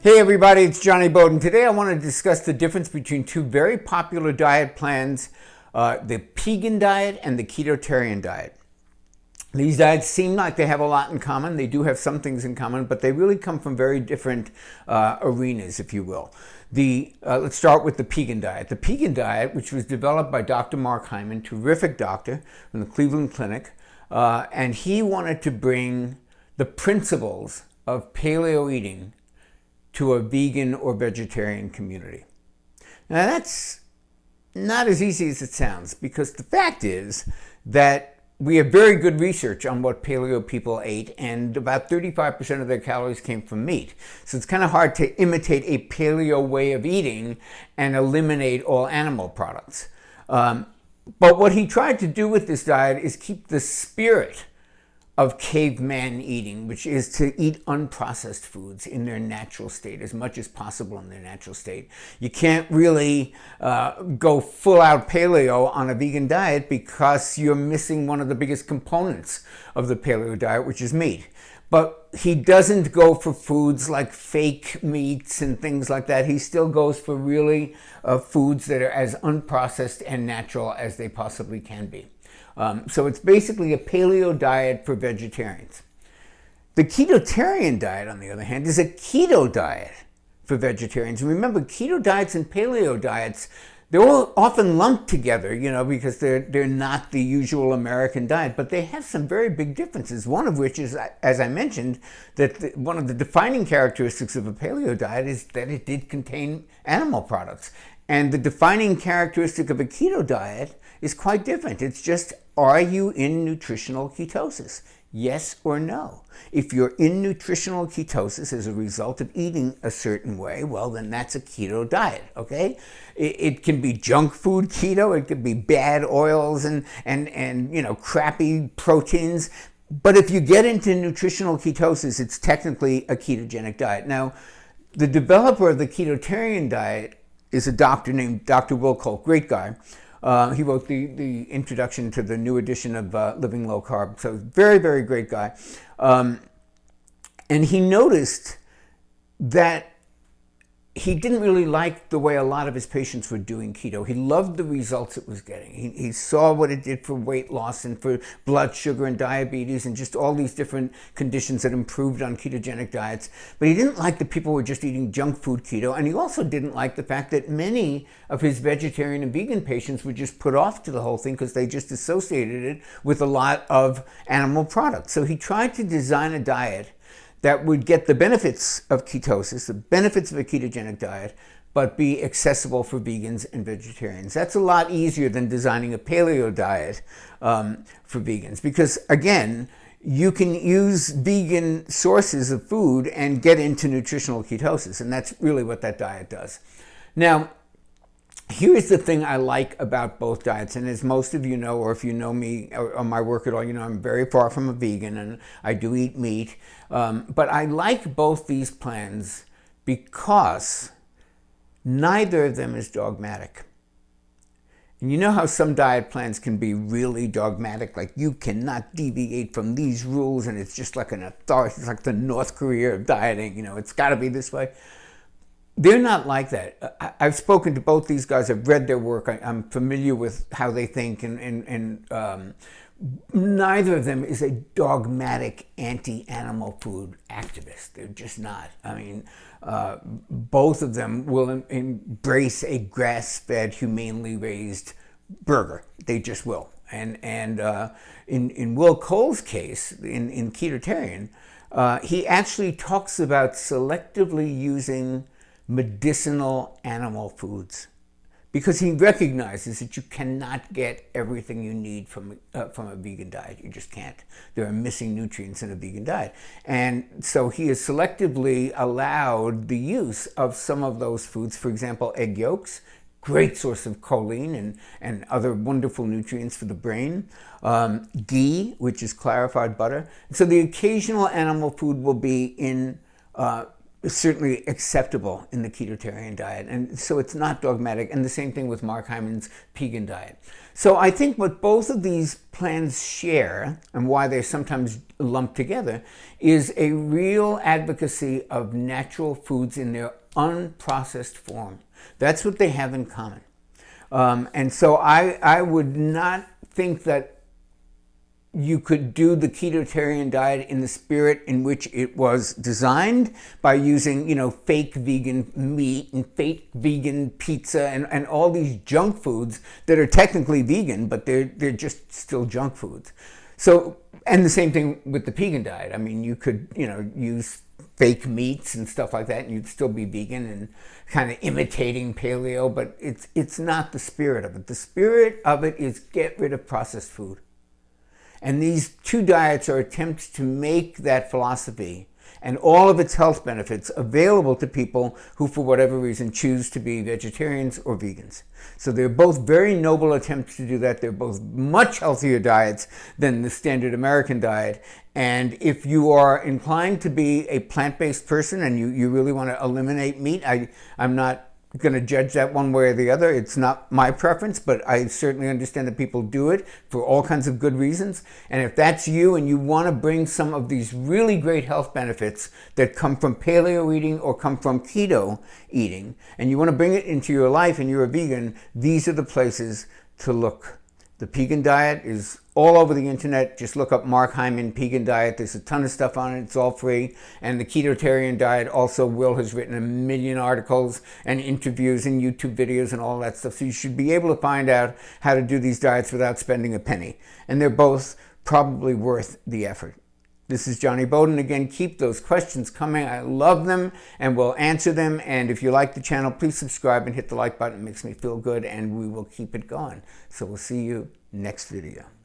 Hey everybody, it's Jonny Bowden. Today I want to discuss the difference between two very popular diet plans, the Pegan diet and the Ketotarian diet. These diets seem like they have a lot in common. They do have some things in common, but they really come from very different arenas, if you will. Let's start with the Pegan diet. The Pegan diet, which was developed by Dr. Mark Hyman, terrific doctor from the Cleveland Clinic, and he wanted to bring the principles of paleo eating to a vegan or vegetarian community. Now that's not as easy as it sounds, because the fact is that we have very good research on what paleo people ate, and about 35% of their calories came from meat. So it's kind of hard to imitate a paleo way of eating and eliminate all animal products. But what he tried to do with this diet is keep the spirit of caveman eating, which is to eat unprocessed foods in their natural state, as much as possible in their natural state. You can't really go full out paleo on a vegan diet because you're missing one of the biggest components of the paleo diet, which is meat. But he doesn't go for foods like fake meats and things like that. He still goes for really foods that are as unprocessed and natural as they possibly can be. So it's basically a paleo diet for vegetarians. The Ketotarian diet, on the other hand, is a keto diet for vegetarians. And remember, keto diets and paleo diets, they're all often lumped together, because they're not the usual American diet, but they have some very big differences. One of which is, as I mentioned, that one of the defining characteristics of a paleo diet is that it did contain animal products. And the defining characteristic of a keto diet is quite different. It's just, are you in nutritional ketosis? Yes or no? If you're in nutritional ketosis as a result of eating a certain way, well, then that's a keto diet, okay? It can be junk food keto, it could be bad oils and crappy proteins. But if you get into nutritional ketosis, it's technically a ketogenic diet. Now, the developer of the Ketotarian diet is a doctor named Dr. Will Kolk, great guy. He wrote the introduction to the new edition of Living Low Carb, so very, very great guy. And he noticed that he didn't really like the way a lot of his patients were doing keto. He loved the results it was getting. He saw what it did for weight loss and for blood sugar and diabetes and just all these different conditions that improved on ketogenic diets. But he didn't like that people were just eating junk food keto. And he also didn't like the fact that many of his vegetarian and vegan patients were just put off to the whole thing because they just associated it with a lot of animal products. So he tried to design a diet that would get the benefits of ketosis, the benefits of a ketogenic diet, but be accessible for vegans and vegetarians. That's a lot easier than designing a paleo diet for vegans, because again, you can use vegan sources of food and get into nutritional ketosis, and that's really what that diet does. Now, here's the thing I like about both diets, and as most of you know, or if you know me or my work at all, I'm very far from a vegan and I do eat meat, but I like both these plans because neither of them is dogmatic. And you know how some diet plans can be really dogmatic, like you cannot deviate from these rules, and it's just like an authority, it's like the North Korea of dieting, it's got to be this way. They're not like that. I've spoken to both these guys. I've read their work. I'm familiar with how they think, and neither of them is a dogmatic anti-animal food activist. They're just not. I mean, both of them will embrace a grass-fed, humanely raised burger. They just will. And in Will Cole's case, in Ketotarian, he actually talks about selectively using medicinal animal foods, because he recognizes that you cannot get everything you need from a vegan diet. You just can't. There are missing nutrients in a vegan diet. And so he has selectively allowed the use of some of those foods. For example, egg yolks, great source of choline and other wonderful nutrients for the brain. Ghee, which is clarified butter. So the occasional animal food will be in certainly acceptable in the ketotarian diet. And so it's not dogmatic. And the same thing with Mark Hyman's Pegan diet. So I think what both of these plans share, and why they're sometimes lumped together, is a real advocacy of natural foods in their unprocessed form. That's what they have in common. And so I would not think that you could do the ketotarian diet in the spirit in which it was designed, by using, fake vegan meat and fake vegan pizza and all these junk foods that are technically vegan, but they're just still junk foods. So, and the same thing with the Pegan diet. I mean, you could, use fake meats and stuff like that, and you'd still be vegan and kind of imitating paleo, but it's not the spirit of it. The spirit of it is get rid of processed food. And these two diets are attempts to make that philosophy and all of its health benefits available to people who, for whatever reason, choose to be vegetarians or vegans. So they're both very noble attempts to do that. They're both much healthier diets than the standard American diet. And if you are inclined to be a plant-based person and you really want to eliminate meat, I'm not going to judge that one way or the other. It's not my preference, but I certainly understand that people do it for all kinds of good reasons. And if that's you and you want to bring some of these really great health benefits that come from paleo eating or come from keto eating, and you want to bring it into your life and you're a vegan, these are the places to look. The Pegan diet is all over the internet. Just look up Mark Hyman Pegan diet. There's a ton of stuff on it. It's all free. And the Ketotarian diet, also Will has written a million articles and interviews and YouTube videos and all that stuff. So you should be able to find out how to do these diets without spending a penny. And they're both probably worth the effort. This is Jonny Bowden. Again, keep those questions coming. I love them and we'll answer them. And if you like the channel, please subscribe and hit the like button. It makes me feel good and we will keep it going. So we'll see you next video.